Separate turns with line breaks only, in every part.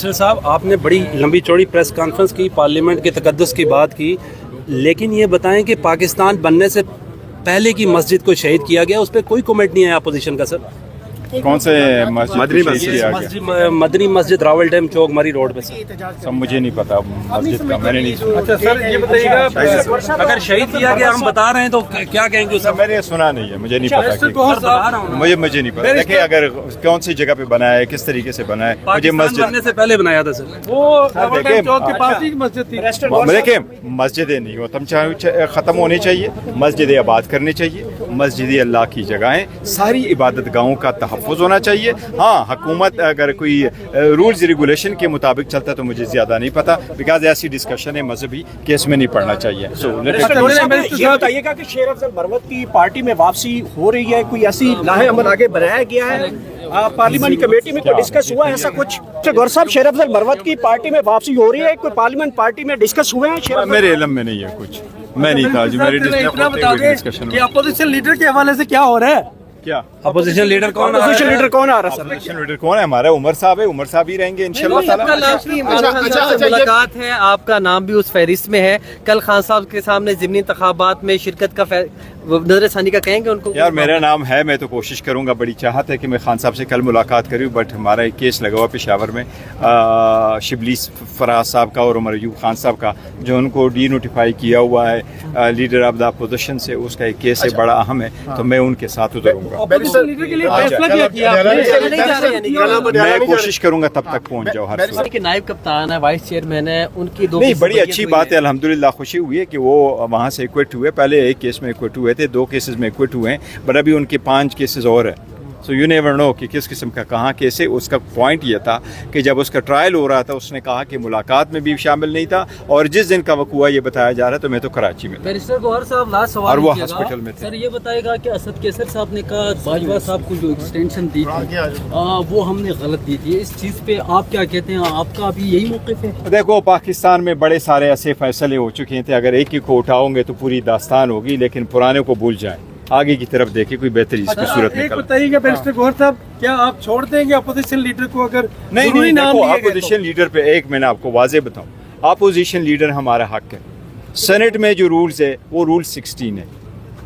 साहब, आपने बड़ी लंबी चौड़ी प्रेस कॉन्फ्रेंस की, पार्लियामेंट के तकद्दुस की बात की, लेकिन ये बताएं कि पाकिस्तान बनने से पहले की मस्जिद को शहीद किया गया, उस पर कोई कमेंट नहीं है अपोजिशन का सर?
कौन से
मदनी मस्जिद रावल डैम चौक मरी रोड पे
सब मुझे नहीं पता मस्जिद का, मैंने नहीं सुना।
अच्छा सर, ये बताइएगा अगर शहीद किया गया हम बता रहे हैं तो क्या कहेंगे सर?
मैंने सुना नहीं है, मुझे नहीं पता, मुझे नहीं पता। देखिए अगर कौन सी जगह पे बना है, किस तरीके से बना है, मुझे मस्जिद
बनने से पहले बनाया था सर वो रावल डैम चौक के पास ही मस्जिद थी।
देखिए मस्जिदें नहीं हो ख़त्म होनी चाहिए, मस्जिदें आबाद करनी चाहिए, मस्जिदें अल्लाह की जगहें, सारी इबादत गाहों का तहफ़्फ़ुज़ होना चाहिए। हाँ, हुकूमत अगर कोई रूल्स रेगुलेशन के मुताबिक चलता है तो मुझे ज़्यादा नहीं पता, बिकॉज ऐसी डिस्कशन है मजहबी केस में नहीं पढ़ना चाहिए।
ये बताइएगा कि शेर अफजल मरवत की पार्टी में वापसी हो रही है, कोई ऐसी लाहे अमल आगे बढ़ाया गया है? पार्लियामेंट कमेटी में कोई डिस्कस हुआ है ऐसा कुछ? गौर साहब, शेर अफजल मरवत की पार्टी में वापसी हो रही है, कोई पार्लियामेंट पार्टी में डिस्कस हुए हैं?
मेरे इल्म में नहीं है कुछ, मैं नहीं था जी, मेरी डिस्कशन।
अपोजिशन लीडर के हवाले से क्या हो रहा है?
क्या
अपोजिशन लीडर कौन आ रहा है?
अपोजिशन लीडर कौन है? हमारा उमर साहब है, उमर साहब ही रहेंगे इंशाल्लाह ताला।
मुलाकात है, आपका नाम भी उस फहरिस्त में है। कल खान साहब के सामने ज़िमनी इंतखाबात में शिरकत का नजरसानी का कहेंगे उनको?
यार मेरा नाम है, मैं तो कोशिश करूंगा, बड़ी चाहत है कि मैं खान साहब से कल मुलाकात करूं, बट हमारा एक केस लगा हुआ पेशावर में शिबली फराज साहब का और उमर अयूब खान साहब का, जो उनको डी नोटिफाई किया हुआ है लीडर ऑफ द अपोजिशन से, उसका एक केस है, बड़ा अहम है, तो मैं उनके साथ उतरूंगा। मैं कोशिश करूंगा तब तक पहुंच जाऊँ। हर
नायब कप्तान है, वाइस चेयरमैन है, उनकी दो
नहीं, बड़ी अच्छी बात है, अल्हम्दुलिल्लाह खुशी हुई है कि वो वहाँ से एक्विट हुए। पहले एक केस में एक्विट हुए थे, 2 केसेस में एक्विट हुए हैं, बट अभी उनके 5 केसेस और है। सो यू नेवर नो कि किस किस्म का कहाँ केस है। उसका पॉइंट ये था कि जब उसका ट्रायल हो रहा था उसने कहा कि मुलाकात में भी शामिल नहीं था, और जिस दिन का वकूआ ये बताया जा रहा है तो मैं तो कराची में था
बैरिस्टर गौहर साहब, लास्ट सवाल,
और वो हॉस्पिटल में थे।
सर ये बताएगा कि असद कैसर साहब ने कहा बाजवा साहब को जो एक्सटेंशन दी थी वो हमने गलत दी थी, इस चीज़ पे आप क्या कहते हैं? आपका अभी यही मौक़िफ़ है?
देखो, पाकिस्तान में बड़े सारे ऐसे फैसले हो चुके थे, अगर एक ही को उठाओगे तो पूरी दास्तान होगी, लेकिन पुराने को भूल जाएं, आगे की तरफ देखिए कोई बेहतरी इसकी सूरत निकल।
बताइएगा बैरिस्टर गौहर साहब, क्या आप छोड़ देंगे अपोजिशन लीडर को अगर
नहीं देखो, अपोजिशन लीडर पे एक मैंने आपको वाजे बताऊं, अपोजिशन लीडर हमारा हक है। सेनेट में जो रूल्स है वो रूल 16 है,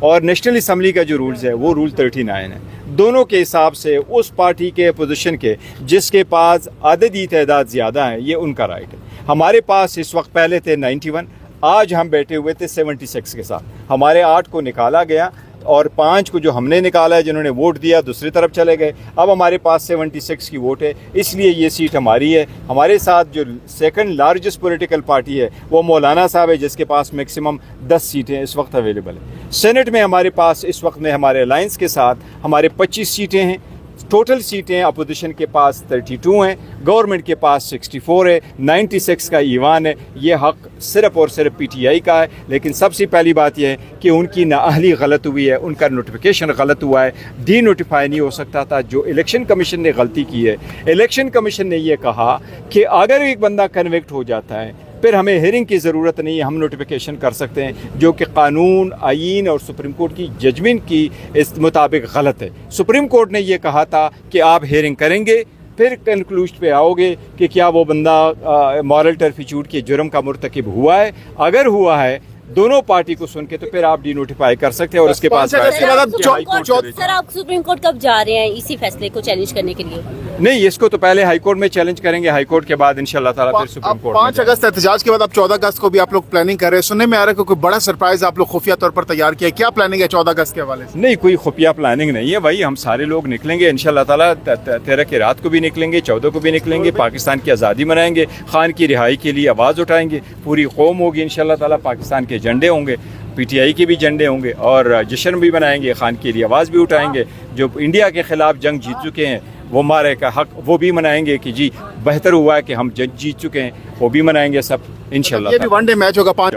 और नेशनल असम्बली का जो रूल्स है वो रूल 39 है। दोनों के हिसाब से उस पार्टी के अपोजिशन के जिसके पास अददी तादाद ज़्यादा है, ये उनका राइट है। हमारे पास इस वक्त पहले थे 91, आज हम बैठे हुए थे 76 के साथ। हमारे 8 को निकाला गया और 5 को जो हमने निकाला है, जिन्होंने वोट दिया दूसरी तरफ चले गए। अब हमारे पास 76 की वोट है, इसलिए ये सीट हमारी है। हमारे साथ जो सेकंड लार्जेस्ट पॉलिटिकल पार्टी है वो मौलाना साहब है, जिसके पास मैक्सिमम 10 सीटें इस वक्त अवेलेबल है। सेनेट में हमारे पास इस वक्त में हमारे अलायंस के साथ हमारे 25 सीटें हैं। टोटल सीटें अपोजिशन के पास 32 हैं, गवर्नमेंट के पास 64 है, 96 का ईवान है। ये हक सिर्फ और सिर्फ PTI का है। लेकिन सबसे पहली बात यह है कि उनकी नाअहली गलत हुई है, उनका नोटिफिकेशन गलत हुआ है, डी नोटिफाई नहीं हो सकता था। जो इलेक्शन कमीशन ने गलती की है, इलेक्शन कमीशन ने यह कहा कि अगर एक बंदा कन्विक्ट हो जाता है फिर हमें हेयरिंग की ज़रूरत नहीं है, हम नोटिफिकेशन कर सकते हैं, जो कि कानून, आईन और सुप्रीम कोर्ट की जजमेंट की इस मुताबिक गलत है। सुप्रीम कोर्ट ने यह कहा था कि आप हेयरिंग करेंगे, फिर कंक्लूजन पे आओगे कि क्या वो बंदा मॉरल टर्फिच्यूड के जुर्म का मुर्तकिब हुआ है। अगर हुआ है दोनों पार्टी को सुन के तो फिर आप डी नोटिफाई कर सकते हैं, और उसके पास
सर आप सुप्रीम कोर्ट कब जा रहे हैं इसी फैसले को चैलेंज करने के लिए?
नहीं, इसको तो पहले हाई कोर्ट में चैलेंज करेंगे, हाई कोर्ट के बाद इंशाल्लाह ताला फिर सुप्रीम कोर्ट।
5 अगस्त एहतजाज के बाद अब 14 अगस्त को भी आप लोग प्लानिंग कर रहे हैं, सुनने में आ रहा है कि कोई बड़ा सरप्राइज आप लोग खुफिया तौर पर तैयार किया है, क्या प्लानिंग है 14 अगस्त के हवाले से?
नहीं, कोई खुफिया प्लानिंग नहीं है भाई, हम सारे लोग निकलेंगे इंशाल्लाह ताला। 13 की रात को भी निकलेंगे, 14 को भी निकलेंगे, पाकिस्तान की आज़ादी मनाएंगे, खान की रिहाई के लिए आवाज़ उठाएंगे, पूरी कौम होगी इंशाल्लाह ताला, पाकिस्तान के झंडे होंगे, PTI के भी झंडे होंगे, और जश्न भी मनाएंगे, खान की आवाज़ भी उठाएंगे। जो इंडिया के ख़िलाफ़ जंग जीत चुके हैं वो मारे का हक वो भी मनाएंगे कि जी बेहतर हुआ है कि हम जंग जीत चुके हैं, वो भी मनाएंगे सब इंशाल्लाह।
ये भी वनडे मैच होगा 5।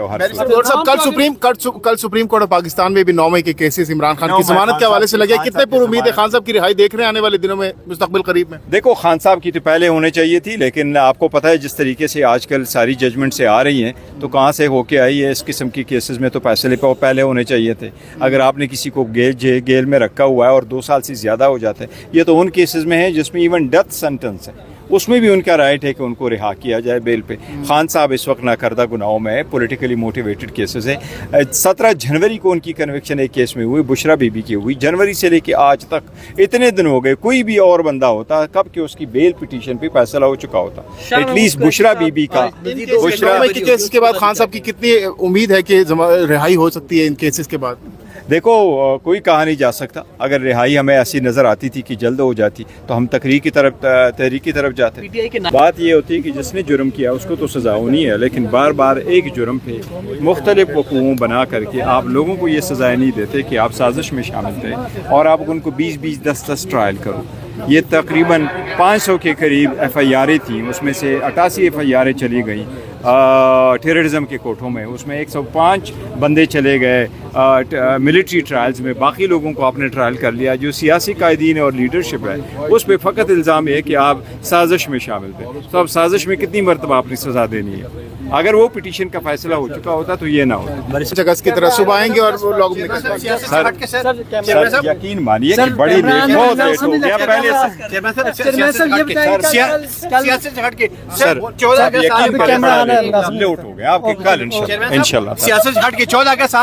कल सुप्रीम कोर्ट ऑफ पाकिस्तान में भी 9 मई के केसेस इमरान खान की जमानत के हवाले से लगे, कितने पर उम्मीद है खान साहब की रिहाई देख रहे हैं आने वाले दिनों में, मुस्तकबिल करीब में?
देखो, खान साहब की तो पहले होने चाहिए थी, लेकिन आपको पता है जिस तरीके से आजकल सारी जजमेंट से आ रही हैं तो कहाँ से होके आई है। इस किस्म की केसेस में तो फैसले पहले होने चाहिए थे। अगर आपने किसी को जेल में रखा हुआ है और 2 साल से ज़्यादा हो जाते हैं, ये तो उन केसेस में है जिसमें इवन डेथ सेंटेंस है, उसमें भी उनका राइट है कि उनको रिहा किया जाए बेल पे। खान साहब इस वक्त नाकर्दा गुनाहों में है, पॉलिटिकली मोटिवेटेड केसेस है। 17 जनवरी को उनकी कन्विक्शन एक केस में हुई, बुशरा बीबी की हुई। जनवरी से लेके आज तक इतने दिन हो गए, कोई भी और बंदा होता कब कि उसकी बेल पिटीशन पे फैसला हो चुका होता। एटलीस्ट बुशरा बीबी का बुशरा
के केस के बाद खान साहब की कितनी उम्मीद है कि रिहाई हो सकती है इन केसेस के बाद?
देखो कोई कहा नहीं जा सकता। अगर रिहाई हमें ऐसी नज़र आती थी कि जल्द हो जाती तो हम तहरीक की तरफ जाते। बात ये होती है कि जिसने जुर्म किया उसको तो सज़ा होनी है, लेकिन बार बार एक जुर्म पे मुख्तलिफ वक़ूओं बना करके आप लोगों को ये सज़ाएँ नहीं देते कि आप साजिश में शामिल थे और आप उनको 20-20, 10-10 ट्रायल करो। ये तकरीबन 500 के करीब FIR थी, उसमें से 88 FIR चली गई टेररिज्म के कोठों में, उसमें 105 बंदे चले गए मिलिट्री ट्रायल्स में, बाकी लोगों को आपने ट्रायल कर लिया। जो सियासी कायदीन और लीडरशिप है उस पर फ़कत इल्ज़ाम है कि आप साजिश में शामिल थे। तो अब साजिश में कितनी मरतबा आपने सज़ा देनी है? अगर वो पिटीशन का फैसला हो चुका होता तो ये ना होता।
जगह की तरह सुबह आएंगे और वो लोग
सर यकीन मानिए कि बड़ी लेट, बहुत लेट हो गया पहले सर। यकीन करें लेट हो गया आपके कल इंशाल्लाह
सियासत हट के 14 अगस्त